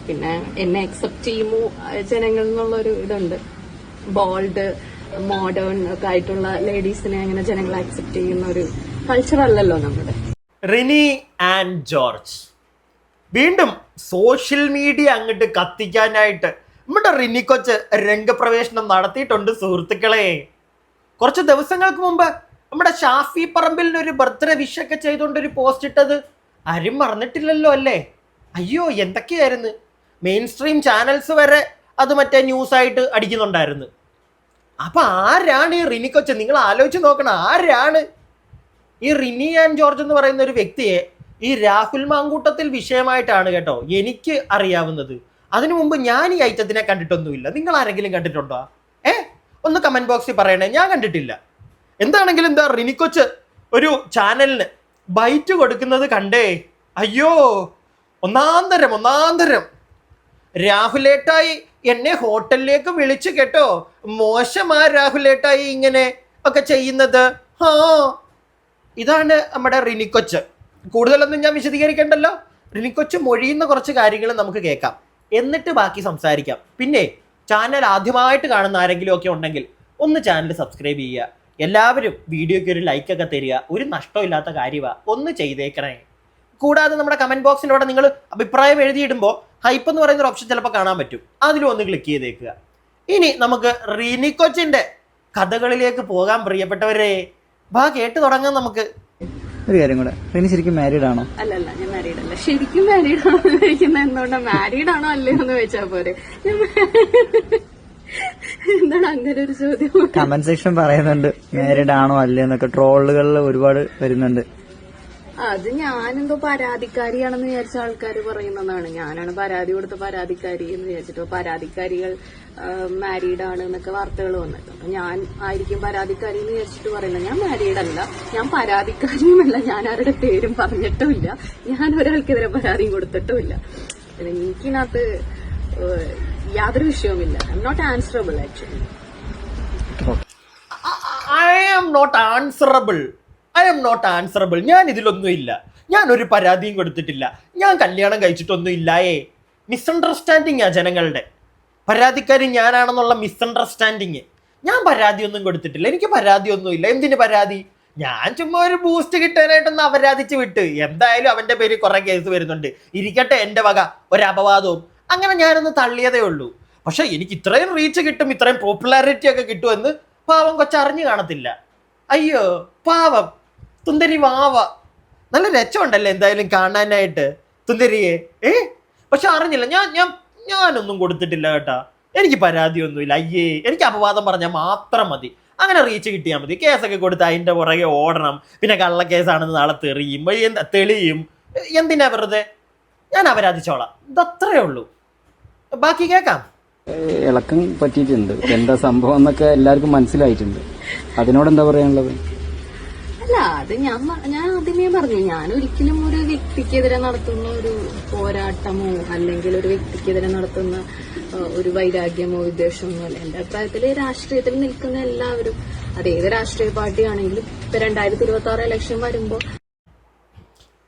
പിന്നെ എന്നെ അക്സെപ്റ്റ് ചെയ്യുമോ ജനങ്ങൾ എന്നുള്ളൊരു ഇതുണ്ട്. ബോൾഡ് മോഡേൺ ഒക്കെ ആയിട്ടുള്ള ലേഡീസിനെ അങ്ങനെ ജനങ്ങൾ അക്സെപ്റ്റ് ചെയ്യുന്ന ഒരു കൾച്ചർ അല്ലല്ലോ നമ്മുടെ. റിനി ആൻഡ് ജോർജ് വീണ്ടും സോഷ്യൽ മീഡിയ അങ്ങോട്ട് കത്തിക്കാനായിട്ട് നമ്മുടെ റിനി കൊച്ച് രംഗപ്രവേശനം നടത്തിയിട്ടുണ്ട് സുഹൃത്തുക്കളെ. കുറച്ച് ദിവസങ്ങൾക്ക് മുമ്പ് നമ്മുടെ ഷാഫി പറമ്പിലിന് ഒരു ബർത്ത്ഡേ വിഷ് ഒക്കെ ചെയ്തുകൊണ്ട് ഒരു പോസ്റ്റ് ഇട്ടത് ആരും മറന്നിട്ടില്ലല്ലോ അല്ലേ? അയ്യോ എന്തൊക്കെയായിരുന്നു, മെയിൻ സ്ട്രീം ചാനൽസ് വരെ അത് മറ്റേ ന്യൂസായിട്ട് അടിക്കുന്നുണ്ടായിരുന്നു. അപ്പൊ ആരാണ് ഈ റിനി കൊച്ച്? നിങ്ങൾ ആലോചിച്ച് നോക്കണം, ആരാണ് ഈ റിനി ആൻഡ് ജോർജ് എന്ന് പറയുന്ന ഒരു വ്യക്തിയെ ഈ രാഹുൽ മാങ്കൂട്ടത്തിൽ വിഷയമായിട്ടാണ് കേട്ടോ എനിക്ക് അറിയാവുന്നത്. അതിനു മുമ്പ് ഞാൻ ഈ ഐറ്റത്തിനെ കണ്ടിട്ടൊന്നുമില്ല. നിങ്ങൾ ആരെങ്കിലും കണ്ടിട്ടുണ്ടോ? ഒന്ന് കമന്റ് ബോക്സിൽ പറയണേ, ഞാൻ കണ്ടിട്ടില്ല. എന്താണെങ്കിലും എന്താ റിനി കൊച്ച് ഒരു ചാനലിന് ബൈറ്റ് കൊടുക്കുന്നത് കണ്ടേ, അയ്യോ ഒന്നാന്തരം. രാഹുലേട്ടായി എന്നെ ഹോട്ടലിലേക്ക് വിളിച്ചു കേട്ടോ, മോശമാ രാഹുലേട്ടായി ഇങ്ങനെ ഒക്കെ ചെയ്യുന്നത്. ഇതാണ് നമ്മുടെ റിനി കൊച്ച്. കൂടുതലൊന്നും ഞാൻ വിശദീകരിക്കണ്ടല്ലോ. റിനി കൊച്ച് മൊഴിയുന്ന കുറച്ച് കാര്യങ്ങൾ നമുക്ക് കേൾക്കാം, എന്നിട്ട് ബാക്കി സംസാരിക്കാം. പിന്നെ ചാനൽ ആദ്യമായിട്ട് കാണുന്ന ആരെങ്കിലും ഒക്കെ ഉണ്ടെങ്കിൽ ഒന്ന് ചാനൽ സബ്സ്ക്രൈബ് ചെയ്യുക. എല്ലാവരും വീഡിയോയ്ക്ക് ഒരു ലൈക്കൊക്കെ തരിക, ഒരു നഷ്ടമില്ലാത്ത കാര്യമാണ്, ഒന്ന് ചെയ്തേക്കണേ. കൂടാതെ നമ്മുടെ കമന്റ് ബോക്സിലൂടെ നിങ്ങൾ അഭിപ്രായം എഴുതിയിടുമ്പോൾ ഹൈപ്പ് എന്ന് പറയുന്ന ഒരു ഓപ്ഷൻ ചിലപ്പോൾ കാണാൻ പറ്റും, അതിലും ഒന്ന് ക്ലിക്ക് ചെയ്തേക്കുക. ഇനി നമുക്ക് റിനി കൊച്ചിന്റെ കഥകളിലേക്ക് പോകാൻ പ്രിയപ്പെട്ടവരെ. കേട്ട് തുടങ്ങാം നമുക്ക്. ഒരു കാര്യം കൂടെ, റിനി ശരിക്കും മാരീഡ് ആണോ? അല്ലല്ല, ഞാൻ മാരീഡ് അല്ല. ശരിക്കും മാരീഡ് ആണോ ചോദിക്കുന്നത് എന്തുകൊണ്ടാ? മാരീഡ് ആണോ അല്ലയോ എന്ന് ചോദിച്ചാൽ പോരെ. എന്താണ് അങ്ങനെ ഒരു ചോദ്യം? കമന്റ് സെക്ഷൻ പറയുന്നുണ്ട് മാരീഡ് ആണോ അല്ലേ എന്നൊക്കെ, ട്രോളുകളിൽ ഒരുപാട് വരുന്നുണ്ട്. അത് ഞാനെന്തോ പരാതിക്കാരിയാണെന്ന് വിചാരിച്ച ആൾക്കാർ പറയുന്നതാണ്. ഞാനാണ് പരാതി കൊടുത്ത പരാതിക്കാരി എന്ന് വിചാരിച്ചിട്ട് പരാതിക്കാരികൾ മാരീഡ് ആണ് എന്നൊക്കെ വാർത്തകൾ വന്നത്. അപ്പൊ ഞാൻ ആയിരിക്കും പരാതിക്കാരി എന്ന് വിചാരിച്ചിട്ട് പറയുന്നത്. ഞാൻ മാരീഡ് അല്ല, ഞാൻ പരാതിക്കാരിയുമല്ല, ഞാൻ ആരുടെ പേരും പറഞ്ഞിട്ടുമില്ല, ഞാൻ ഒരാൾക്കെതിരെ പരാതിയും കൊടുത്തിട്ടുമില്ല. എനിക്കിനകത്ത് യാതൊരു വിഷയവുമില്ല. I'm not answerable actually. I'm not answerable. ഞാൻ ഇതിലൊന്നും ഇല്ല, ഞാൻ ഒരു പരാതിയും കൊടുത്തിട്ടില്ല, ഞാൻ കല്യാണം കഴിച്ചിട്ടൊന്നും ഇല്ലായേ. മിസ്അണ്ടർസ്റ്റാൻഡിങ് ആ ജനങ്ങളുടെ. പരാതിക്കാരി ഞാനാണെന്നുള്ള മിസ്അണ്ടർസ്റ്റാൻഡിങ്. ഞാൻ പരാതിയൊന്നും കൊടുത്തിട്ടില്ല, എനിക്ക് പരാതിയൊന്നുമില്ല. എന്തിന് പരാതി? ഞാൻ ചുമ്മാ ഒരു ബൂസ്റ്റ് കിട്ടാനായിട്ടൊന്ന് അപരാധിച്ച് വിട്ട്. എന്തായാലും അവന്റെ പേര് കുറെ കേസ് വരുന്നുണ്ട്, ഇരിക്കട്ടെ എന്റെ വക ഒരു അപവാദവും. അങ്ങനെ ഞാനൊന്ന് തള്ളിയതേ ഉള്ളൂ. പക്ഷെ എനിക്ക് ഇത്രയും റീച്ച് കിട്ടും, ഇത്രയും പോപ്പുലാരിറ്റി ഒക്കെ കിട്ടുമെന്ന് പാവം കൊച്ചറിഞ്ഞു കാണത്തില്ല. അയ്യോ പാവം തുന്തരി വാവ. നല്ല രസമുണ്ടല്ലേ എന്തായാലും കാണാനായിട്ട് തുന്തരിയെ. പക്ഷെ അറിഞ്ഞില്ല, ഞാനൊന്നും കൊടുത്തിട്ടില്ല കേട്ടാ. എനിക്ക് പരാതിയൊന്നുമില്ല. അയ്യേ, എനിക്ക് അപവാദം പറഞ്ഞാൽ മാത്രം മതി, അങ്ങനെ റീച്ച് കിട്ടിയാൽ മതി. കേസൊക്കെ കൊടുത്ത് അതിന്റെ പുറകെ ഓടണം, പിന്നെ കള്ളക്കേസാണെന്ന് നാളെ തെളിയും. എന്തിനാ വെറുതെ? ഞാൻ അപരാധിച്ചോളാം, ഇതത്രേ ഉള്ളൂ. ബാക്കി കേൾക്കാം. ഇളക്കം പറ്റിയിട്ടുണ്ട്, എന്താ സംഭവം എന്നൊക്കെ എല്ലാവർക്കും മനസ്സിലായിട്ടുണ്ട്. അതിനോട് എന്താ പറയാനുള്ളത്? അല്ല, അത് ഞാൻ ആദ്യമേ പറഞ്ഞു, ഞാൻ ഒരിക്കലും ഒരു വ്യക്തിക്കെതിരെ നടത്തുന്ന ഒരു പോരാട്ടമോ അല്ലെങ്കിൽ ഒരു വ്യക്തിക്കെതിരെ നടത്തുന്ന ഒരു വൈരാഗ്യമോ വിദ്വേഷമോ അല്ല. എന്റെ അഭിപ്രായത്തില് രാഷ്ട്രീയത്തിൽ നിൽക്കുന്ന എല്ലാവരും, അത് ഏത് രാഷ്ട്രീയ പാർട്ടിയാണെങ്കിലും, ഇപ്പൊ 2026 ഇലക്ഷൻ വരുമ്പോ.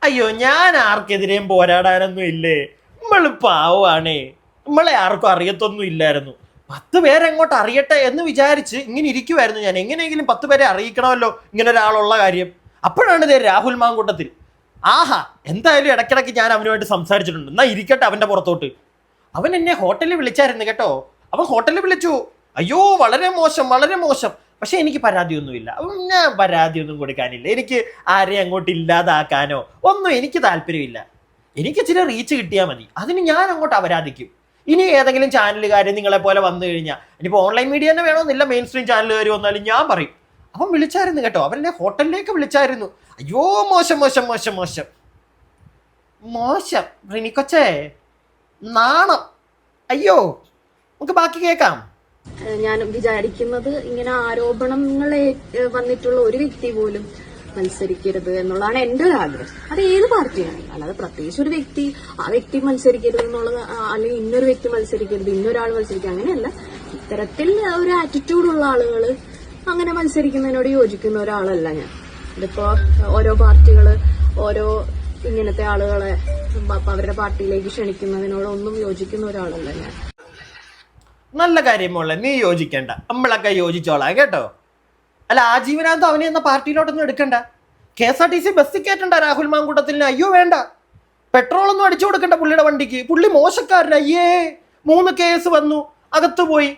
അയ്യോ, ഞാൻ ആർക്കെതിരെയും പോരാടാനൊന്നും ഇല്ലേ. നമ്മള് പാവമാണേ, നമ്മളെ ആർക്കും അറിയത്തൊന്നും ഇല്ലായിരുന്നു. 10 പേരെങ്ങോട്ട് അറിയട്ടെ എന്ന് വിചാരിച്ച് ഇങ്ങനെ ഇരിക്കുമായിരുന്നു ഞാൻ. എങ്ങനെയെങ്കിലും 10 പേരെ അറിയിക്കണമല്ലോ ഇങ്ങനെ ഒരാളുള്ള കാര്യം. അപ്പോഴാണ് ഇതേ രാഹുൽ മാങ്കൂട്ടത്തിൽ. എന്തായാലും ഇടയ്ക്കിടയ്ക്ക് ഞാൻ അവനുമായിട്ട് സംസാരിച്ചിട്ടുണ്ട്, എന്നാ ഇരിക്കട്ടെ അവന്റെ പുറത്തോട്ട്. അവൻ എന്നെ ഹോട്ടലിൽ വിളിച്ചായിരുന്നു കേട്ടോ. അവൻ ഹോട്ടലിൽ വിളിച്ചു. അയ്യോ വളരെ മോശം. പക്ഷെ എനിക്ക് പരാതിയൊന്നുമില്ല. ഞാൻ പരാതിയൊന്നും കൊടുക്കാനില്ല. എനിക്ക് ആരെയും അങ്ങോട്ട് ഇല്ലാതാക്കാനോ ഒന്നും എനിക്ക് താല്പര്യമില്ല. എനിക്ക് ഇച്ചിരി റീച്ച് കിട്ടിയാൽ മതി, അതിന് ഞാൻ അങ്ങോട്ട് അപരാധിക്കും. ഇനി ഏതെങ്കിലും ചാനലുകാർ നിങ്ങളെ പോലെ വന്നു കഴിഞ്ഞാൽ, ഇനിയിപ്പോൾ ഓൺലൈൻ മീഡിയ തന്നെ വേണമെന്നില്ല, മെയിൻ സ്ട്രീം ചാനലുകാർ വന്നാലും ഞാൻ പറയും അവൻ വിളിച്ചായിരുന്നു കേട്ടോ, അവനെ ഹോട്ടലിലേക്ക് വിളിച്ചായിരുന്നു. അയ്യോ മോശം റിനി കൊച്ചേ, നാണം. അയ്യോ, നമുക്ക് ബാക്കി കേൾക്കാം. ഞാൻ വിചാരിക്കുന്നത് ഇങ്ങനെ ആരോപണങ്ങൾ വന്നിട്ടുള്ള ഒരു വ്യക്തി പോലും മത്സരിക്കരുത് എന്നുള്ളതാണ് എന്റെ ഒരു ആഗ്രഹം. അത് ഏത് പാർട്ടിയാണ്, അല്ലാതെ പ്രത്യേകിച്ച് ഒരു വ്യക്തി ആ വ്യക്തി മത്സരിക്കരുത് എന്നുള്ളത്, അല്ലെങ്കിൽ ഇന്നൊരു വ്യക്തി മത്സരിക്കരുത് ഇന്നൊരാൾ മത്സരിക്കുക, അങ്ങനെയല്ല. ഇത്തരത്തിൽ ഒരു ആറ്റിറ്റ്യൂഡുള്ള ആളുകള് അങ്ങനെ മത്സരിക്കുന്നതിനോട് യോജിക്കുന്ന ഒരാളല്ല ഞാൻ. ഇതിപ്പോ ഓരോ പാർട്ടികള് ഓരോ ഇങ്ങനത്തെ ആളുകളെ അവരുടെ പാർട്ടിയിലേക്ക് ക്ഷണിക്കുന്നതിനോടൊന്നും യോജിക്കുന്ന ഒരാളല്ല ഞാൻ. നല്ല കാര്യം മോളെ, നീ യോജിക്കണ്ട, നമ്മളൊക്കെ യോജിച്ചോളാം കേട്ടോ. അല്ല, ആജീവനാന്തം അവനെ എന്ന പാർട്ടിയിലോട്ടൊന്നും എടുക്കണ്ട. KSRTC ബസ്സിൽ കയറ്റണ്ട രാഹുൽ മാങ്കൂട്ടത്തിന്. അയ്യോ വേണ്ട. പെട്രോളൊന്നും അടിച്ചു കൊടുക്കണ്ട പുള്ളിയുടെ വണ്ടിക്ക്. പുള്ളി മോശക്കാരൻ. അയ്യേ, 3 കേസ് വന്നു, അകത്തു പോയി.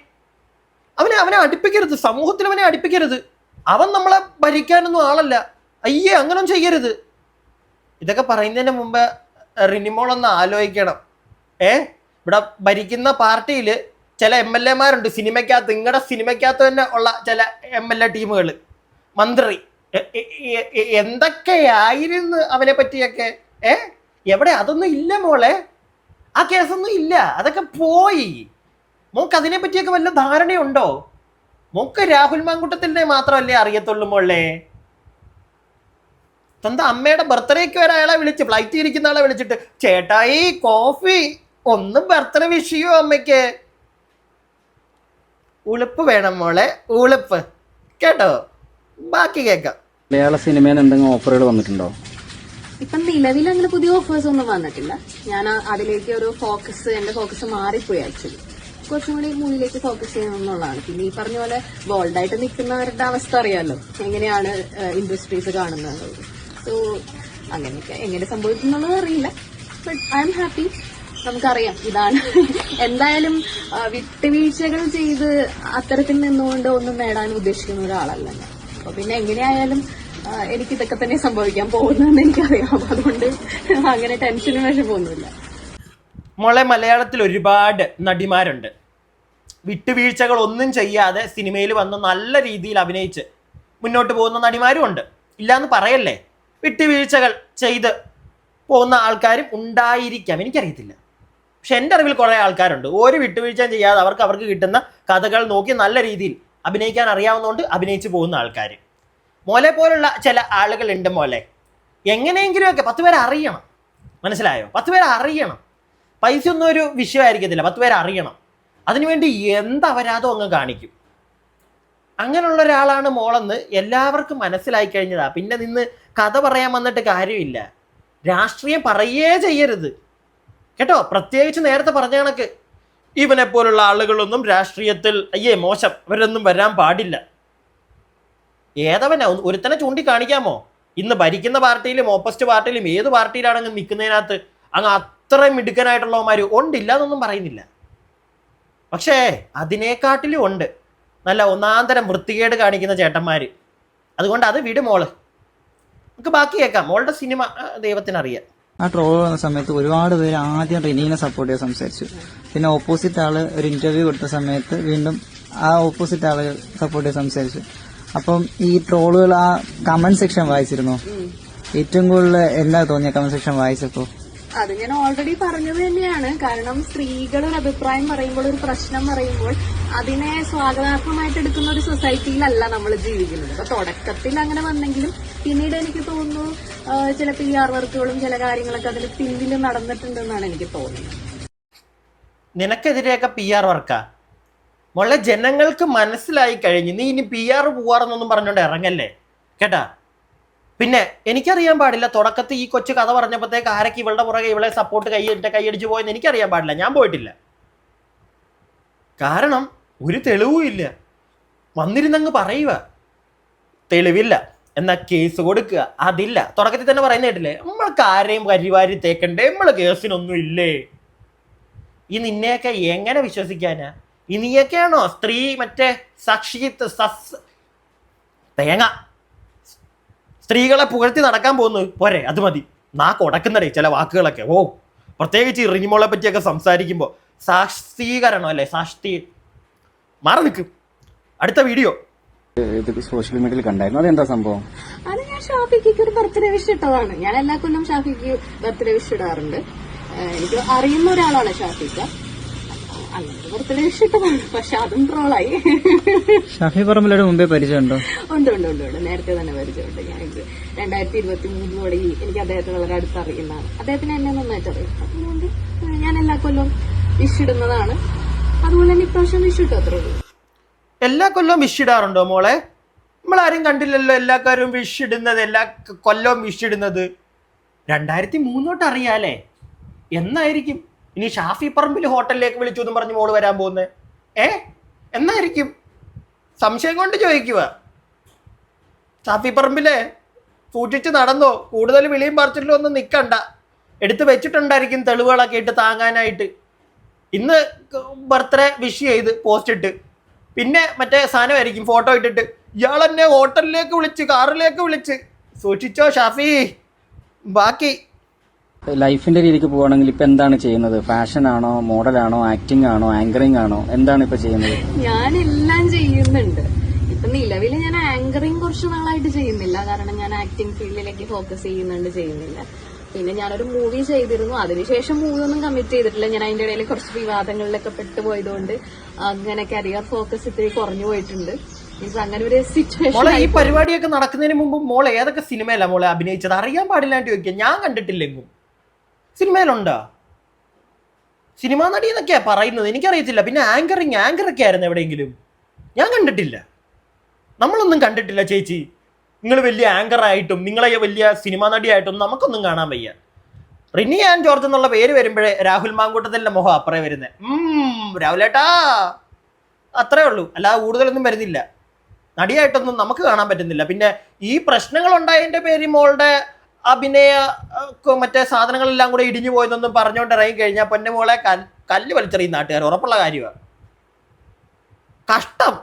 അവനെ അടുപ്പിക്കരുത്, സമൂഹത്തിൽ അവനെ അടുപ്പിക്കരുത്. അവൻ നമ്മളെ ഭരിക്കാനൊന്നും ആളല്ല. അയ്യേ, അങ്ങനെ ചെയ്യരുത്. ഇതൊക്കെ പറയുന്നതിന് മുമ്പ് റിനിമോളൊന്ന് ആലോചിക്കണം. ഇവിടെ ഭരിക്കുന്ന പാർട്ടിയിൽ ചില MLA മാരുണ്ട് സിനിമയ്ക്കകത്ത്, നിങ്ങളുടെ സിനിമയ്ക്കകത്ത് തന്നെ ഉള്ള ചില MLA ടീമുകൾ, മന്ത്രി, എന്തൊക്കെയായിരുന്നു അവനെ പറ്റിയൊക്കെ. എവിടെ? അതൊന്നും ഇല്ല മോളെ, ആ കേസൊന്നും ഇല്ല, അതൊക്കെ പോയി. മോക്ക് അതിനെ പറ്റിയൊക്കെ വല്ല ധാരണയുണ്ടോ? മോക്ക് രാഹുൽ മാങ്കൂട്ടത്തിൻ്റെ മാത്രമല്ലേ അറിയത്തുള്ളൂ മോളെ. സ്വന്തം അമ്മയുടെ ബർത്ത്ഡേക്ക് വരെ അയാളെ വിളിച്ച്, ഫ്ലൈറ്റ് ഇരിക്കുന്ന ആളെ വിളിച്ചിട്ട്, ചേട്ടായി കോഫി, ഒന്ന് ബർത്ത്ഡേ വിഷ് ചെയ്യോ അമ്മയ്ക്ക്. ഉളുപ്പ് വേണം മോളെ, ഉളുപ്പ് കേട്ടോ. ബാക്കി കേൾക്കാം. മലയാള സിനിമയിൽ എന്തെങ്കിലും ഓഫറുകൾ വന്നിട്ടുണ്ടോ? ഇപ്പം നിലവിൽ അങ്ങനെ പുതിയ ഓഫേഴ്സ് ഒന്നും വന്നിട്ടില്ല. ഞാൻ അതിലേക്ക് ഒരു എന്റെ ഫോക്കസ് മാറിപ്പോയി. ആക്ച്വലി കുറച്ചും കൂടി മൂവിലേക്ക് ഫോക്കസ് ചെയ്യണം എന്നുള്ളതാണ്. പിന്നെ ഈ പറഞ്ഞ പോലെ ബോൾഡായിട്ട് നിൽക്കുന്നവരുടെ അവസ്ഥ അറിയാമല്ലോ, എങ്ങനെയാണ് ഇൻഡസ്ട്രീസ് കാണുന്നത്. സോ അങ്ങനെയൊക്കെ എങ്ങനെ സംഭവിക്കുന്നുള്ളത് അറിയില്ല. But I am happy. നമുക്കറിയാം ഇതാണ്. എന്തായാലും വിട്ടുവീഴ്ചകൾ ചെയ്ത് അത്തരത്തിൽ നിന്നുകൊണ്ട് ഒന്നും നേടാൻ ഉദ്ദേശിക്കുന്ന ഒരാളല്ല ഞാൻ. അപ്പൊ പിന്നെ എങ്ങനെയായാലും എനിക്ക് ഇതൊക്കെ തന്നെ സംഭവിക്കാൻ പോകുന്നതെന്ന് എനിക്കറിയാം. അതുകൊണ്ട് അങ്ങനെ ടെൻഷനും വിഷമമൊന്നുമില്ല. മോളെ, മലയാളത്തിൽ ഒരുപാട് നടിമാരുണ്ട് വിട്ടുവീഴ്ചകൾ ഒന്നും ചെയ്യാതെ സിനിമയിൽ വന്ന് നല്ല രീതിയിൽ അഭിനയിച്ച് മുന്നോട്ട് പോകുന്ന നടിമാരും ഉണ്ട്. ഇല്ലാന്ന് പറയല്ലേ. വിട്ടുവീഴ്ചകൾ ചെയ്ത് പോകുന്ന ആൾക്കാരും ഉണ്ടായിരിക്കാം, എനിക്കറിയത്തില്ല. പക്ഷെ എൻ്റെ അറിവിൽ കുറേ ആൾക്കാരുണ്ട് ഒരു വിട്ടുവീഴ്ചയും ചെയ്യാതെ അവർക്ക് കിട്ടുന്ന കഥകൾ നോക്കി നല്ല രീതിയിൽ അഭിനയിക്കാൻ അറിയാവുന്നതുകൊണ്ട് അഭിനയിച്ച് പോകുന്ന ആൾക്കാർ. മോലെ പോലുള്ള ചില ആളുകളുണ്ട് മോലെ. എങ്ങനെയെങ്കിലുമൊക്കെ 10 പേരെ അറിയണം, മനസ്സിലായോ? 10 പേരെ അറിയണം. പൈസ ഒന്നും ഒരു വിഷയമായിരിക്കത്തില്ല, 10 പേരെ അറിയണം. അതിനുവേണ്ടി എന്തപരാധം അങ്ങ് കാണിക്കും. അങ്ങനെയുള്ള ഒരാളാണ് മോളെന്ന് എല്ലാവർക്കും മനസ്സിലായി കഴിഞ്ഞതാ. പിന്നെ നിന്ന് കഥ പറയാൻ വന്നിട്ട് കാര്യമില്ല. രാഷ്ട്രീയം പറയേ ചെയ്യരുത് കേട്ടോ. പ്രത്യേകിച്ച് നേരത്തെ പറഞ്ഞ കണക്ക് ഇവനെ പോലുള്ള ആളുകളൊന്നും രാഷ്ട്രീയത്തിൽ അയ്യേ മോശം, ഇവരൊന്നും വരാൻ പാടില്ല. ഏതവനാ ഒരുത്തനെ ചൂണ്ടിക്കാണിക്കാമോ? ഇന്ന് ഭരിക്കുന്ന പാർട്ടിയിലും ഓപ്പോസിറ്റ് പാർട്ടിയിലും ഏത് പാർട്ടിയിലാണെങ്കിൽ നിൽക്കുന്നതിനകത്ത് അങ്ങ് അത്രയും മിടുക്കനായിട്ടുള്ളവന്മാർ ഉണ്ടില്ല എന്നൊന്നും പറയുന്നില്ല. പക്ഷേ അതിനേക്കാട്ടിലും ഉണ്ട് നല്ല ഒന്നാന്തരം വൃത്തികേട് കാണിക്കുന്ന ചേട്ടന്മാർ. അതുകൊണ്ട് അത് വിട് മോള്. നമുക്ക് ബാക്കി കേൾക്കാം. മോളുടെ സിനിമ ദൈവത്തിനറിയാം. ആ ട്രോൾ വന്ന സമയത്ത് ഒരുപാട് പേര് ആദ്യം റിനീനെ സപ്പോർട്ട് ചെയ്യാൻ സംസാരിച്ചു. പിന്നെ ഓപ്പോസിറ്റ് ആള് ഒരു ഇന്റർവ്യൂ കൊടുത്ത സമയത്ത് വീണ്ടും ആ ഓപ്പോസിറ്റ് ആള് സപ്പോർട്ട് ചെയ്യാൻ സംസാരിച്ചു. അപ്പം ഈ ട്രോളുകൾ ആ കമന്റ് സെക്ഷൻ വായിച്ചിരുന്നോ? ഏറ്റവും കൂടുതൽ എന്താ തോന്നിയ കമന്റ് സെക്ഷൻ വായിച്ചപ്പോ? അത് ഞാൻ ഓൾറെഡി പറഞ്ഞത് തന്നെയാണ്. കാരണം സ്ത്രീകൾ ഒരു അഭിപ്രായം പറയുമ്പോൾ, ഒരു പ്രശ്നം പറയുമ്പോൾ അതിനെ സ്വാഗതാർഹമായിട്ട് എടുക്കുന്ന ഒരു സൊസൈറ്റിയിലല്ല നമ്മൾ ജീവിക്കുന്നത്. അപ്പൊ തുടക്കത്തിൽ അങ്ങനെ വന്നെങ്കിലും പിന്നീട് എനിക്ക് തോന്നുന്നു ചില PR വർക്കുകളും ചില കാര്യങ്ങളൊക്കെ അതിൽ പിന്നിൽ നടന്നിട്ടുണ്ടെന്നാണ് എനിക്ക് തോന്നുന്നത്. നിനക്കെതിരെയൊക്കെ PR വർക്കാ മോളെ? ജനങ്ങൾക്ക് മനസ്സിലായി കഴിഞ്ഞ് നീ ഇനി PR പോവാറെന്നൊന്നും പറഞ്ഞോണ്ട് ഇറങ്ങല്ലേ കേട്ടാ. പിന്നെ എനിക്കറിയാൻ പാടില്ല തുടക്കത്തിൽ ഈ കൊച്ചു കഥ പറഞ്ഞപ്പോഴത്തേക്ക് ആരൊക്കെ ഇവളുടെ പുറകെ ഇവളെ സപ്പോർട്ട് കൈയടിച്ച് പോയെന്ന് എനിക്കറിയാൻ പാടില്ല. ഞാൻ പോയിട്ടില്ല. കാരണം ഒരു തെളിവും ഇല്ല. വന്നിരുന്നങ്ങ് പറയുക തെളിവില്ല എന്നാ കേസ് കൊടുക്കുക, അതില്ല. തുടക്കത്തിൽ തന്നെ പറയുന്ന കേട്ടില്ലേ, നമ്മൾക്ക് ആരെയും കരിവാരി തേക്കണ്ടേ, നമ്മള് കേസിനൊന്നും ഇല്ലേ. ഈ നിന്നെയൊക്കെ എങ്ങനെ വിശ്വസിക്കാനാ? ഈ നീയൊക്കെയാണോ സ്ത്രീ മറ്റേ തേങ്ങ സ്ത്രീകളെ പുകഴ്ത്തി നടക്കാൻ പോകുന്നു പോരെ? അത് മതി. നാക്കൊടക്കുന്നടേ ചില വാക്കുകളൊക്കെ. പ്രത്യേകിച്ച് ഈ റിനിമോളെ പറ്റിയൊക്കെ സംസാരിക്കുമ്പോൾ സാക്ഷീകരണം അല്ലേ, മാറി നിൽക്കും. അടുത്ത വീഡിയോ സോഷ്യൽ മീഡിയയിൽ കണ്ടായിരുന്നു, അതെന്താ സംഭവം? അത് ഞാൻ ഷാഫിക്ക് ഒരു ബർത്ത്ഡേ വിഷ് ഇട്ടതാണ്. ഞാൻ എല്ലാ കൊല്ലം ഷാഫിക്ക് ബർത്ത്ഡേ വിഷ് ഇടാറുണ്ട്. എനിക്ക് അറിയുന്ന ഒരാളാണ് ഷാഫിക്ക. അങ്ങനത്തെ ബർത്ത്ഡേ വിഷ് ഇട്ടതാണ്. പക്ഷെ അതും ട്രോളായി. ഷാഫി പറമ്പിലോട് മുമ്പേ പരിചയമുണ്ടോ? ഉണ്ട്. നേരത്തെ തന്നെ പരിചയമുണ്ട്. ഞാനിത് 2023 എനിക്ക് അദ്ദേഹത്തെ വളരെ അടുത്ത് അറിയുന്നതാണ്. അദ്ദേഹത്തിന് എന്നെ നന്നായിട്ട് അറിയാം. അതുകൊണ്ട് ഞാൻ എല്ലാ കൊല്ലവും വിഷ് ഇടുന്നതാണ്. അതുപോലെ തന്നെ ഇപ്രാവശ്യം വിഷ് ഇട്ടു, അത്രേ ഉള്ളൂ. എല്ലാ കൊല്ലവും വിഷ് ഇടാറുണ്ടോ മോളെ? നമ്മളാരും കണ്ടില്ലല്ലോ എല്ലാ കാര്യവും വിഷ് ഇടുന്നത്, എല്ലാ കൊല്ലവും വിഷ് ഇടുന്നത്. 2003 തൊട്ട് അറിയാലേ. എന്നായിരിക്കും ഇനി ഷാഫി പറമ്പിൽ ഹോട്ടലിലേക്ക് വിളിച്ചു എന്നും പറഞ്ഞ് മോള് വരാൻ പോകുന്നത്? എന്നായിരിക്കും? സംശയം കൊണ്ട് ചോദിക്കുക. ഷാഫി പറമ്പിലെ സൂക്ഷിച്ച് നടന്നോ, കൂടുതൽ വിളിയും പറിച്ചിട്ടും ഒന്നും നിൽക്കണ്ട. എടുത്ത് വെച്ചിട്ടുണ്ടായിരിക്കും തെളിവുകളൊക്കെ ഇട്ട് താങ്ങാനായിട്ട്. ഇന്ന് ബർത്ത്ഡേ വിഷ് ചെയ്ത് പോസ്റ്റ് ഇട്ട്, പിന്നെ മറ്റേ സാധനമായിരിക്കും ഫോട്ടോ ഇട്ടിട്ട് ഇയാളെന്നെ ഹോട്ടലിലേക്ക് വിളിച്ച്, കാറിലേക്ക് വിളിച്ച്. സൂക്ഷിച്ചോ ഷാഫി. ബാക്കി ലൈഫിന്റെ രീതിക്ക് പോവുകയാണെങ്കിൽ ഇപ്പൊ എന്താണ് ചെയ്യുന്നത്? ഫാഷൻ ആണോ, മോഡലാണോ, ആക്ടിംഗ് ആണോ, ആങ്കറിംഗ് ആണോ, എന്താണ് ഇപ്പൊ ചെയ്യുന്നത്? ഞാൻ എല്ലാം ചെയ്യുന്നുണ്ട്. ഇപ്പൊ നിലവിൽ ഞാൻ ആങ്കറിങ് കുറച്ച് നാളായിട്ട് ചെയ്യുന്നില്ല, കാരണം ഞാൻ ആക്ടിങ് ഫീൽഡിലേക്ക് ഫോക്കസ് ചെയ്യുന്നില്ല. പിന്നെ ഞാനൊരു മൂവി ചെയ്തിരുന്നു, അതിനുശേഷം മൂവി ഒന്നും കമ്മിറ്റ് ചെയ്തിട്ടില്ല. ഞാൻ അതിന്റെ ഇടയിൽ കുറച്ച് വിവാദങ്ങളിലൊക്കെ പെട്ടുപോയതുകൊണ്ട് അങ്ങനെ കരിയർ ഫോക്കസ് ഇത്തിരി കുറഞ്ഞു പോയിട്ടുണ്ട്. മീൻസ് അങ്ങനെ ഒരു സിറ്റുവേഷൻ. മോളെ ഈ പരിപാടിയൊക്കെ നടക്കുന്നതിന് മുമ്പ് മോളെ ഏതൊക്കെ സിനിമയിലാ മോളെ അഭിനയിച്ചത്? അറിയാൻ പാടില്ലാണ്ട് ചോദിക്കുക. ഞാൻ കണ്ടിട്ടില്ലെങ്കും. സിനിമയിലുണ്ടോ? സിനിമാ നടി എന്നൊക്കെയാ പറയുന്നത്, എനിക്കറിയത്തില്ല. പിന്നെ ആങ്കറൊക്കെ ആയിരുന്നു എവിടെയെങ്കിലും? ഞാൻ കണ്ടിട്ടില്ല. നമ്മളൊന്നും കണ്ടിട്ടില്ല ചേച്ചി. നിങ്ങൾ വലിയ ആങ്കറായിട്ടും നിങ്ങളെ വലിയ സിനിമാ നടിയായിട്ടും നമുക്കൊന്നും കാണാൻ വയ്യ. റിനി ആൻഡ് ജോർജ് എന്നുള്ള പേര് വരുമ്പോഴേ രാഹുൽ മാങ്കൂട്ടത്തിൻ്റെ മുഖം അപ്പറേ വരുന്നത്. രാഹുലേട്ടാ, അത്രേ ഉള്ളൂ. അല്ലാതെ കൂടുതലൊന്നും വരുന്നില്ല. നടിയായിട്ടൊന്നും നമുക്ക് കാണാൻ പറ്റുന്നില്ല. പിന്നെ ഈ പ്രശ്നങ്ങൾ ഉണ്ടായതിൻ്റെ പേര് മോളുടെ അഭിനയ മറ്റേ സാധനങ്ങളെല്ലാം കൂടെ ഇടിഞ്ഞു പോയെന്നൊന്നും പറഞ്ഞുകൊണ്ട് ഇറങ്ങി കഴിഞ്ഞാൽ പൊന്നെ മോളെ കല്ല് വലിച്ചെറിയും നാട്ടുകാർ. ഉറപ്പുള്ള കാര്യമാണ്. കഷ്ടം.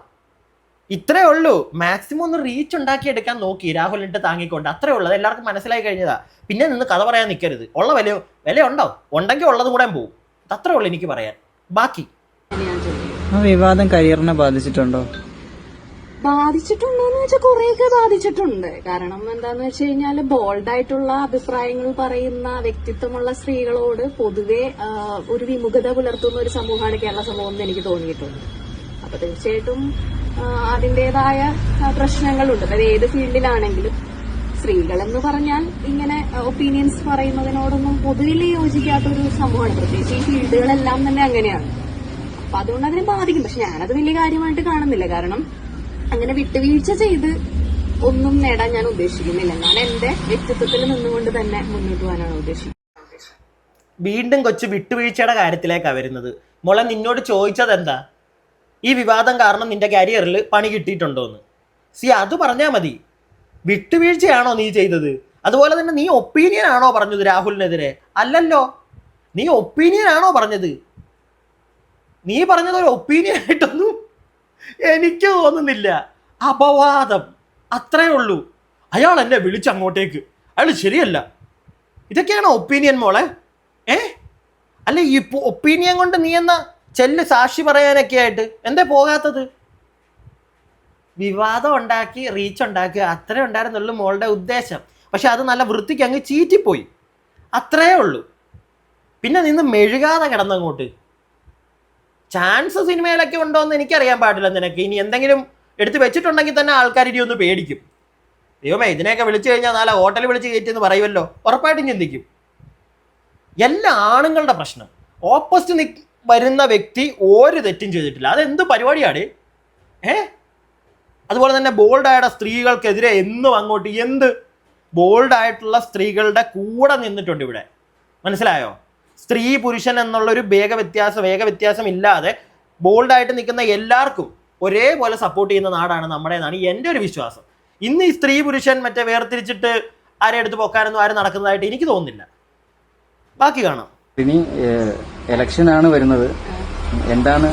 ഇത്രേ ഉള്ളൂ. മാക്സിമം ഒന്ന് റീച്ച് ഉണ്ടാക്കിയെടുക്കാൻ നോക്കി രാഹുലിട്ട് താങ്ങിക്കൊണ്ട്. അത്രേ ഉള്ളൂ. അത് എല്ലാവർക്കും മനസ്സിലായി കഴിഞ്ഞതാ. പിന്നെ നിന്ന് കഥ പറയാൻ നിൽക്കരുത്. ഉള്ള വില ഉണ്ടാവും. ഉണ്ടെങ്കിൽ ഉള്ളതും കൂടെ പോകും. അത്രേ ഉള്ളൂ എനിക്ക് പറയാൻ. ബാക്കി ആ വിവാദം കരിയറിനെ ബാധിച്ചിട്ടുണ്ടോ? ബാധിച്ചിട്ടുണ്ടോന്ന് വെച്ചാൽ കുറെയൊക്കെ ബാധിച്ചിട്ടുണ്ട്. കാരണം എന്താന്ന് വെച്ച് കഴിഞ്ഞാല് ബോൾഡായിട്ടുള്ള അഭിപ്രായങ്ങൾ പറയുന്ന വ്യക്തിത്വമുള്ള സ്ത്രീകളോട് പൊതുവെ ഒരു വിമുഖത പുലർത്തുന്ന ഒരു സമൂഹമാണ് കേരള സമൂഹം എന്ന് എനിക്ക് തോന്നിയിട്ടുണ്ട്. അപ്പൊ തീർച്ചയായിട്ടും അതിന്റേതായ പ്രശ്നങ്ങളുണ്ട്. അതായത് ഏത് ഫീൽഡിലാണെങ്കിലും സ്ത്രീകൾ എന്ന് പറഞ്ഞാൽ ഇങ്ങനെ ഒപ്പീനിയൻസ് പറയുന്നതിനോടൊന്നും പൊതുവിൽ യോജിക്കാത്തൊരു സമൂഹമാണ്. പ്രത്യേകിച്ച് ഈ ഫീൽഡുകളെല്ലാം തന്നെ അങ്ങനെയാണ്. അപ്പൊ അതുകൊണ്ട് അതിനെ ബാധിക്കും. പക്ഷെ ഞാനത് വലിയ കാര്യമായിട്ട് കാണുന്നില്ല. കാരണം അങ്ങനെ വിട്ടുവീഴ്ച ചെയ്ത് ഒന്നും നേടാൻ ഞാൻ ഉദ്ദേശിക്കുന്നില്ല. ഞാൻ എന്റെ വ്യക്തിത്വത്തിൽ നിന്നുകൊണ്ട് തന്നെ മുന്നോട്ട് പോകാനാണ് ഉദ്ദേശിക്കുന്നത്. വീണ്ടും കൊച്ചു വിട്ടുവീഴ്ചയുടെ കാര്യത്തിലേക്കാണ് വരുന്നത്. മോളെ, നിന്നോട് ചോദിച്ചത് എന്താ? ഈ വിവാദം കാരണം നിന്റെ കരിയറിൽ പണി കിട്ടിയിട്ടുണ്ടോന്ന്. അത് പറഞ്ഞാൽ മതി. വിട്ടുവീഴ്ചയാണോ നീ ചെയ്തത്? അതുപോലെ തന്നെ നീ ഒപ്പീനിയൻ ആണോ പറഞ്ഞത് രാഹുലിനെതിരെ? അല്ലല്ലോ. നീ ഒപ്പീനിയൻ ആണോ പറഞ്ഞത്? നീ പറഞ്ഞത് ഒരു ഒപ്പീനിയൻ ആയിട്ടൊന്നും എനിക്ക് തോന്നുന്നില്ല. അപവാദം. അത്രേ ഉള്ളൂ. അയാൾ എന്നെ വിളിച്ചങ്ങോട്ടേക്ക്, അയാൾ ശരിയല്ല. ഇതൊക്കെയാണോ ഒപ്പീനിയൻ മോളെ? അല്ല, ഈ ഒപ്പീനിയൻ കൊണ്ട് നീ എന്നാ ചെല്ല് സാക്ഷി പറയാനൊക്കെ ആയിട്ട് എന്താ പോകാത്തത്? വിവാദം ഉണ്ടാക്കി റീച്ച് ഉണ്ടാക്കുക, അത്രേ ഉണ്ടായിരുന്നുള്ളൂ മോളുടെ ഉദ്ദേശം. പക്ഷെ അത് നല്ല വൃത്തിക്ക് അങ്ങ് ചീറ്റിപ്പോയി. അത്രേ ഉള്ളൂ. പിന്നെ നിന്ന് മെഴുകാതെ കിടന്നങ്ങോട്ട്. ചാൻസ് സിനിമയിലൊക്കെ ഉണ്ടോ എന്ന് എനിക്കറിയാൻ പാടില്ല. നിനക്ക് ഇനി എന്തെങ്കിലും എടുത്ത് വെച്ചിട്ടുണ്ടെങ്കിൽ തന്നെ ആൾക്കാർ ഇനി ഒന്ന് പേടിക്കും. ദൈവമേ, ഇതിനെയൊക്കെ വിളിച്ചു കഴിഞ്ഞാൽ നാളെ ഹോട്ടലിൽ വിളിച്ച് കയറ്റിയെന്ന് പറയുമല്ലോ. ഉറപ്പായിട്ടും ചിന്തിക്കും. എല്ലാ ആണുങ്ങളുടെ പ്രശ്നം. ഓപ്പോസിറ്റ് വരുന്ന വ്യക്തി ഒരു തെറ്റും ചെയ്തിട്ടില്ല. അതെന്ത് പരിപാടിയാണ്? അതുപോലെ തന്നെ ബോൾഡായ സ്ത്രീകൾക്കെതിരെ എന്നും അങ്ങോട്ട് ബോൾഡായിട്ടുള്ള സ്ത്രീകളുടെ കൂടെ നിന്നിട്ടുണ്ട് ഇവിടെ. മനസ്സിലായോ? സ്ത്രീ പുരുഷൻ എന്നുള്ളൊരു വ്യത്യാസം ഇല്ലാതെ ബോൾഡായിട്ട് നിൽക്കുന്ന എല്ലാവർക്കും ഒരേപോലെ സപ്പോർട്ട് ചെയ്യുന്ന നാടാണ് നമ്മുടേതാണ് എൻ്റെ ഒരു വിശ്വാസം. ഇന്ന് ഈ സ്ത്രീ പുരുഷൻ മറ്റേ വേർതിരിച്ചിട്ട് ആരെ എടുത്ത് പൊക്കാനൊന്നും ആരും നടക്കുന്നതായിട്ട് എനിക്ക് തോന്നുന്നില്ല. ബാക്കി കാണാം. ഇനി ഇലക്ഷനാണ് വരുന്നത്. എന്താണ്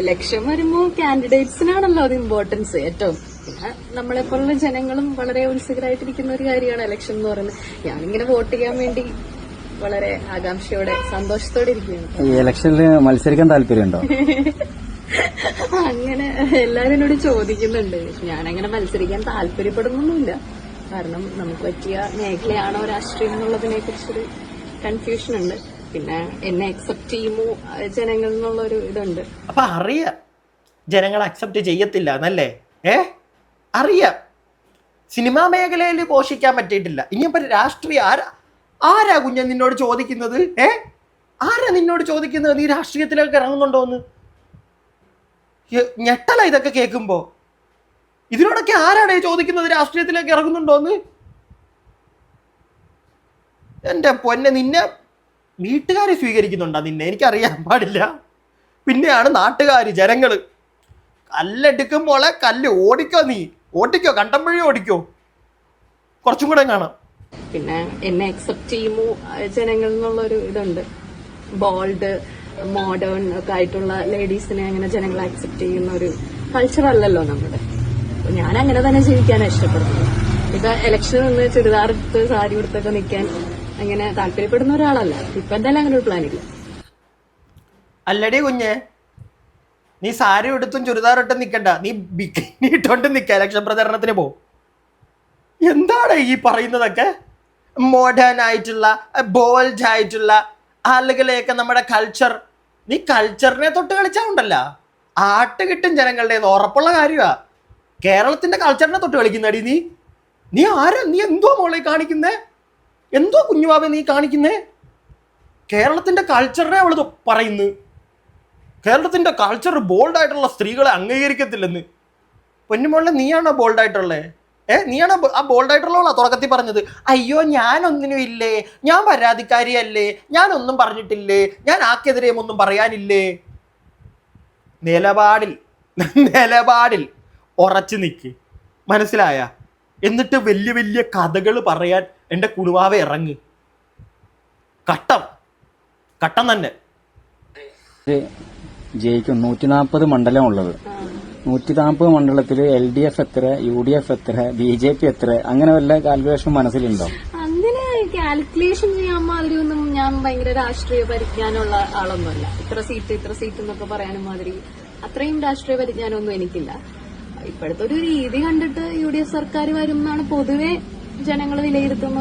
ഇലക്ഷൻ വരുമ്പോ കാൻഡിഡേറ്റ്സിനാണല്ലോ അത് ഇമ്പോർട്ടൻസ് ഏറ്റവും. പിന്നെ നമ്മളെപ്പോലുള്ള ജനങ്ങളും വളരെ ഉത്സുകരായിട്ടിരിക്കുന്ന ഒരു കാര്യമാണ് ഇലക്ഷൻ എന്ന് പറയുന്നത്. ഞാനിങ്ങനെ വോട്ട് ചെയ്യാൻ വേണ്ടി വളരെ ആകാംക്ഷയോടെ സന്തോഷത്തോടെ ഇരിക്കുകയാണ്. ഈ ഇലക്ഷനിൽ മത്സരിക്കാൻ താല്പര്യമുണ്ടോ? അങ്ങനെ എല്ലാവരും എന്നോട് ചോദിക്കുന്നുണ്ട്. ഞാനങ്ങനെ മത്സരിക്കാൻ താല്പര്യപ്പെടുന്നൊന്നുമില്ല. കാരണം നമുക്ക് പറ്റിയ മേഖലയാണോ രാഷ്ട്രീയം എന്നുള്ളതിനെ കുറിച്ചൊരു കൺഫ്യൂഷൻ ഉണ്ട്. പിന്നെ എന്നെ അക്സെപ്റ്റ് ചെയ്യുമോ ജനങ്ങൾ എന്നുള്ളൊരു ഇതുണ്ട്. അപ്പൊ അറിയാം ജനങ്ങൾ അക്സെപ്റ്റ് ചെയ്യത്തില്ല എന്നല്ലേ? അറിയാം. സിനിമാ മേഖലയിൽ പോഷിക്കാൻ പറ്റിയിട്ടില്ല. ഇനിയിപ്പോ രാഷ്ട്രീയ ആരാ കുഞ്ഞൻ നിന്നോട് ചോദിക്കുന്നത്? ആരാ നിന്നോട് ചോദിക്കുന്നത് നീ രാഷ്ട്രീയത്തിലേക്ക് ഇറങ്ങുന്നുണ്ടോന്ന്? ഞെട്ടല ഇതൊക്കെ കേൾക്കുമ്പോ. ഇതിനോടൊക്കെ ആരാണ് ചോദിക്കുന്നത് രാഷ്ട്രീയത്തിലേക്ക് ഇറങ്ങുന്നുണ്ടോന്ന്? എൻ്റെ പൊന്നെ, നിന്നെ വീട്ടുകാർ സ്വീകരിക്കുന്നുണ്ടോ നിന്നെ? എനിക്കറിയാൻ പാടില്ല. പിന്നെയാണ് നാട്ടുകാർ, ജനങ്ങൾ. കല്ലെടുക്കുമ്പോളെ കല്ല് ഓടിക്കോ, നീ ഓടിക്കോ, കണ്ടമ്പഴി ഓടിക്കോ. കുറച്ചും കൂടെ കാണാം. പിന്നെ എന്നെ അക്സെപ്റ്റ് ചെയ്യുമോ ജനങ്ങൾ എന്നുള്ളൊരു ഇതുണ്ട്. ബോൾഡ് മോഡേൺ ഒക്കെ ആയിട്ടുള്ള ലേഡീസിനെ അങ്ങനെ ജനങ്ങൾ അക്സെപ്റ്റ് ചെയ്യുന്ന ഒരു കൾച്ചർ അല്ലല്ലോ നമ്മുടെ. അപ്പൊ ഞാൻ അങ്ങനെ തന്നെ ജീവിക്കാനാണ് ഇഷ്ടപ്പെടുന്നത്. ഇപ്പൊ ഇലക്ഷൻ നിന്ന് ചുരിദാർ എടുത്ത് സാരി എടുത്തൊക്കെ നിൽക്കാൻ അങ്ങനെ താല്പര്യപ്പെടുന്ന ഒരാളല്ല. ഇപ്പൊ എന്തായാലും അങ്ങനെ ഒരു പ്ലാൻ ഇല്ല. അല്ലടി കുഞ്ഞെ, നീ സാരി എടുത്തും ചുരിദാർ ഇട്ടും നിൽക്കണ്ട, നീ ബിക്കിനി ഇട്ടോണ്ട് നിൽക്ക, ഇലക്ഷൻ പ്രചരണത്തിന് പോ. എന്താണ് ഈ പറയുന്നതൊക്കെ? മോഡേൺ ആയിട്ടുള്ള ബോൾഡ് ആയിട്ടുള്ള ആളുകളെയൊക്കെ നമ്മുടെ കൾച്ചർ, നീ കൾച്ചറിനെ തൊട്ട് കളിച്ചാണ്ടല്ല ആട്ട് കിട്ടും ജനങ്ങളുടെ. ഉറപ്പുള്ള കാര്യമാ. കേരളത്തിന്റെ കൾച്ചറിനെ തൊട്ട് കളിക്കുന്നടി നീ. നീ ആരാ? നീ എന്തോ മോളെ കാണിക്കുന്നേ? എന്തോ കുഞ്ഞുവാവെ നീ കാണിക്കുന്നേ? കേരളത്തിന്റെ കൾച്ചറിനെ അവള് പറയുന്നു. കേരളത്തിന്റെ കൾച്ചർ ബോൾഡായിട്ടുള്ള സ്ത്രീകളെ അംഗീകരിക്കത്തില്ലെന്ന്. പൊന്നുമോളെ, നീയാണോ ബോൾഡായിട്ടുള്ളേ? നീയാണോ ആ ബോൾഡായിട്ടുള്ളവളാ തുടക്കത്തിൽ പറഞ്ഞത്? അയ്യോ ഞാനൊന്നിനും ഇല്ലേ, ഞാൻ പരാതിക്കാരിയല്ലേ, ഞാനൊന്നും പറഞ്ഞിട്ടില്ലേ, ഞാൻ ആക്കെതിരെയും ഒന്നും പറയാനില്ലേ. നിലപാടിൽ ഉറച്ചു നിൽക്ക്, മനസ്സിലായ? എന്നിട്ട് വലിയ വലിയ കഥകൾ പറയാൻ എൻ്റെ കുടുവാവെ ഇറങ്ങ്. കട്ടം തന്നെ. ജയിക്കും. 140 മണ്ഡലം ഉള്ളത്. 140 മണ്ഡലത്തിൽ LDF എത്ര, UDF എത്ര, BJP എത്ര, അങ്ങനെ വല്ല കാൽക്കുലേഷൻ മനസ്സിലുണ്ടോ? അങ്ങനെ കാൽക്കുലേഷൻ ചെയ്യാൻ മാതിരി ഒന്നും ഞാൻ ഭയങ്കര രാഷ്ട്രീയ പരിജ്ഞാനമുള്ള ആളൊന്നുമല്ല. ഇത്ര സീറ്റ് എന്നൊക്കെ പറയാനും മാതിരി അത്രയും രാഷ്ട്രീയ പരിജ്ഞാനമൊന്നും എനിക്കില്ല. ഇപ്പോഴത്തെ ഒരു രീതി കണ്ടിട്ട് UDF സർക്കാർ വരും എന്നാണ് പൊതുവെ ജനങ്ങൾ വിലയിരുത്തുന്ന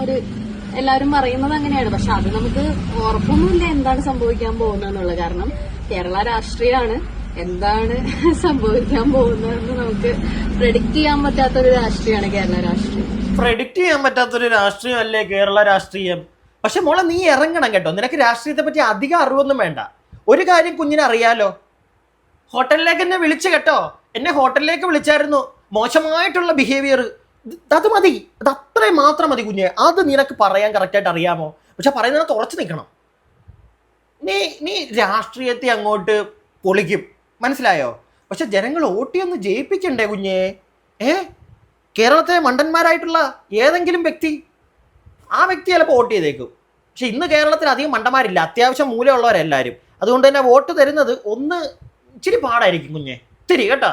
എല്ലാവരും പറയുന്നത് അങ്ങനെയാണ്. പക്ഷെ അത് നമുക്ക് ഉറപ്പൊന്നുമില്ല എന്താണ് സംഭവിക്കാൻ പോകുന്നതെന്നുള്ളത്. കാരണം കേരള രാഷ്ട്രീയമാണ്, എന്താണ് സംഭവിക്കാൻ പോകുന്നതെന്ന് നമുക്ക് പ്രെഡിക്റ്റ് ചെയ്യാൻ പറ്റാത്തൊരു രാഷ്ട്രീയമാണ് കേരള രാഷ്ട്രീയം. പ്രെഡിക്റ്റ് ചെയ്യാൻ പറ്റാത്തൊരു രാഷ്ട്രീയമല്ലേ കേരള രാഷ്ട്രീയം? പക്ഷെ മോളെ, നീ ഇറങ്ങണം കേട്ടോ. നിനക്ക് രാഷ്ട്രീയത്തെ പറ്റി അധികം അറിവൊന്നും വേണ്ട. ഒരു കാര്യം കുഞ്ഞിനെ അറിയാലോ, ഹോട്ടലിലേക്ക് എന്നെ വിളിച്ചു കേട്ടോ. എന്നെ ഹോട്ടലിലേക്ക് വിളിച്ചായിരുന്നു, മോശമായിട്ടുള്ള ബിഹേവിയർ. അത് മതി, അത് അത്രയും മാത്രം മതി കുഞ്ഞെ. അത് നിനക്ക് പറയാൻ കറക്റ്റായിട്ട് അറിയാമോ? പക്ഷെ പറയുന്നതിനകത്ത് ഉറച്ചു നിൽക്കണം. നീ രാഷ്ട്രീയത്തെ അങ്ങോട്ട് പൊളിക്കും, മനസ്സിലായോ? പക്ഷെ ജനങ്ങൾ വോട്ടിയൊന്ന് ജയിപ്പിക്കണ്ടേ കുഞ്ഞെ? കേരളത്തിലെ മണ്ടന്മാരായിട്ടുള്ള ഏതെങ്കിലും വ്യക്തി, ആ വ്യക്തി ചിലപ്പോൾ വോട്ട് ചെയ്തേക്കും. പക്ഷെ ഇന്ന് കേരളത്തിൽ അധികം മണ്ടന്മാരില്ല, അത്യാവശ്യം മൂലമുള്ളവരെല്ലാവരും. അതുകൊണ്ട് തന്നെ വോട്ട് തരുന്നത് ഇച്ചിരി പാടായിരിക്കും കുഞ്ഞെ, ഇത്തിരി കേട്ടോ.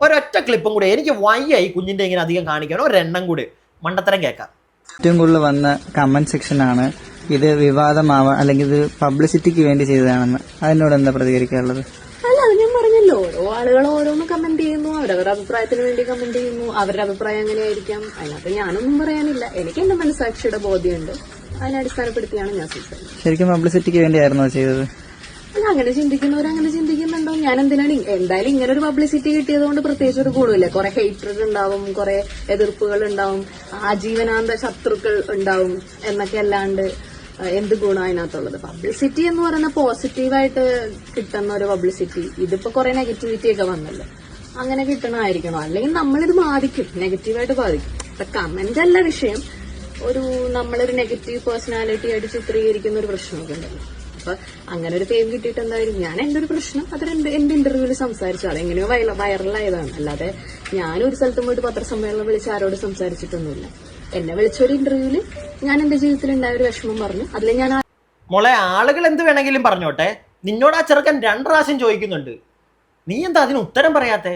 ഒരൊറ്റ ക്ലിപ്പും കൂടെ, എനിക്ക് വയ്യായി കുഞ്ഞിൻ്റെ ഇങ്ങനെ അധികം കാണിക്കാൻ. ഒരെണ്ണം കൂടി മണ്ടത്തരം കേൾക്കാം. ഏറ്റവും കൂടുതൽ വന്ന കമന്റ് സെക്ഷനാണ് ഇത് വിവാദമാവാൻ അല്ലെങ്കിൽ ഇത് പബ്ലിസിറ്റിക്ക് വേണ്ടി ചെയ്തതാണെന്ന്. അതിനോട് എന്താ പ്രതികരിക്കാനുള്ളത്? അല്ല, അത് ഞാൻ പറഞ്ഞല്ലോ, ഓരോ ആളുകൾ ഓരോന്ന് കമന്റ് ചെയ്യുന്നു, അവരവരുടെ അഭിപ്രായത്തിന് വേണ്ടി കമന്റ് ചെയ്യുന്നു. അവരുടെ അഭിപ്രായം എങ്ങനെയായിരിക്കാം, അതിനകത്ത് ഞാനൊന്നും പറയാനില്ല. എനിക്ക് എന്റെ മനസ്സാക്ഷിയുടെ ബോധ്യമുണ്ട്, അതിനെ അടിസ്ഥാനപ്പെടുത്തിയാണ് ഞാൻ സംസാരിക്കുന്നത്. ശരിക്കും പബ്ലിസിറ്റിക്ക് വേണ്ടിയായിരുന്നോ ചെയ്തത്? അല്ല, അങ്ങനെ ചിന്തിക്കുന്നവരങ്ങനെ ചിന്തിക്കുന്നുണ്ടോ? ഞാൻ എന്തിനാണ് എന്തായാലും ഇങ്ങനെ ഒരു പബ്ലിസിറ്റി കിട്ടിയതുകൊണ്ട് പ്രത്യേകിച്ച് ഒരു ഗുണമില്ല. കുറെ ഹേറ്റർ ഉണ്ടാവും, കുറെ എതിർപ്പുകൾ ഉണ്ടാവും, ആജീവനാന്ത ശത്രുക്കൾ ഉണ്ടാവും എന്നൊക്കെ അല്ലാണ്ട് എന്ത് ഗുണം അതിനകത്തുള്ളത്? പബ്ലിസിറ്റി എന്ന് പറയുന്ന പോസിറ്റീവായിട്ട് കിട്ടുന്ന ഒരു പബ്ലിസിറ്റി. ഇതിപ്പോ കുറെ നെഗറ്റിവിറ്റി ഒക്കെ വന്നല്ലോ, അങ്ങനെ കിട്ടണമായിരിക്കണോ? അല്ലെങ്കിൽ നമ്മളിത് ബാധിക്കും, നെഗറ്റീവായിട്ട് ബാധിക്കും. ഇപ്പൊ കമന്റ് അല്ല വിഷയം, നമ്മളൊരു നെഗറ്റീവ് പേഴ്സണാലിറ്റി ആയിട്ട് ചിത്രീകരിക്കുന്ന ഒരു പ്രശ്നമൊക്കെ ഉണ്ടല്ലോ. അപ്പൊ അങ്ങനെ ഒരു ഫെയിം കിട്ടിയിട്ട് എന്തായാലും ഞാൻ എന്റെ ഒരു പ്രശ്നം അത് എന്റെ ഇന്റർവ്യൂവിൽ സംസാരിച്ചു. അതെങ്ങനെയോ വൈറലായതാണ്. അല്ലാതെ ഞാനൊരു സ്ഥലത്തും പോയിട്ട് പത്രസമ്മേളനം വിളിച്ച് ആരോട് സംസാരിച്ചിട്ടൊന്നുമില്ല. എന്നെ വിളിച്ചൊരു ഇന്റർവ്യൂവിൽ ഞാൻ എന്റെ ജീവിതത്തിൽ ഉണ്ടായ ഒരു വിഷമം പറഞ്ഞു. അതിൽ ഞാൻ മോളെ, ആളുകൾ എന്ത് വേണമെങ്കിലും പറഞ്ഞോട്ടെ, നിന്നോട് ആ ചെറുക്കൻ 2 പ്രാവശ്യം ചോദിക്കുന്നുണ്ട്, നീ എന്താ അതിന് ഉത്തരം പറയാത്തെ?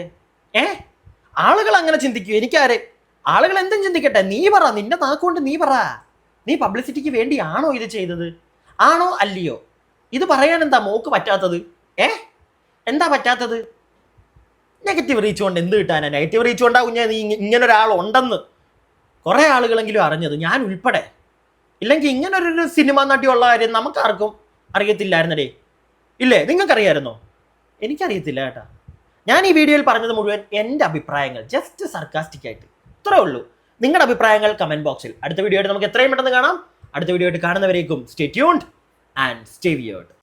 ആളുകൾ അങ്ങനെ ചിന്തിക്കൂ. എനിക്കാരെ ആളുകൾ എന്തും ചിന്തിക്കട്ടെ, നീ പറ, നിന്റെ നാക്കുകൊണ്ട് നീ പറ. നീ പബ്ലിസിറ്റിക്ക് വേണ്ടിയാണോ ഇത് ചെയ്തത്? ആണോ അല്ലയോ? ഇത് പറയാൻ എന്താ മോക്ക് പറ്റാത്തത്? എന്താ പറ്റാത്തത്? നെഗറ്റീവ് റീച്ച് കൊണ്ട് എന്ത് കിട്ടാനാ? നെഗറ്റീവ് റീച്ച് കൊണ്ടാ കുഞ്ഞാ നീ ഇങ്ങനൊരാളുണ്ടെന്ന് കുറേ ആളുകളെങ്കിലും അറിഞ്ഞത്, ഞാൻ ഉൾപ്പെടെ. ഇല്ലെങ്കിൽ ഇങ്ങനൊരു സിനിമ നടിയുള്ള കാര്യം നമുക്കാർക്കും അറിയത്തില്ലായിരുന്നടേ. ഇല്ലേ? നിങ്ങൾക്കറിയായിരുന്നോ? എനിക്കറിയത്തില്ല കേട്ടാ. ഞാൻ ഈ വീഡിയോയിൽ പറഞ്ഞത് മുഴുവൻ എൻ്റെ അഭിപ്രായങ്ങൾ, ജസ്റ്റ് സർക്കാസ്റ്റിക് ആയിട്ട്. ഇത്രേ ഉള്ളൂ. നിങ്ങളുടെ അഭിപ്രായങ്ങൾ കമന്റ് ബോക്സിൽ. അടുത്ത വീഡിയോ ആയിട്ട് നമുക്ക് എത്രയും പെട്ടെന്ന് കാണാം. അടുത്ത വീഡിയോ ആയിട്ട് കാണുന്നവരേക്കും stay tuned and stay weird.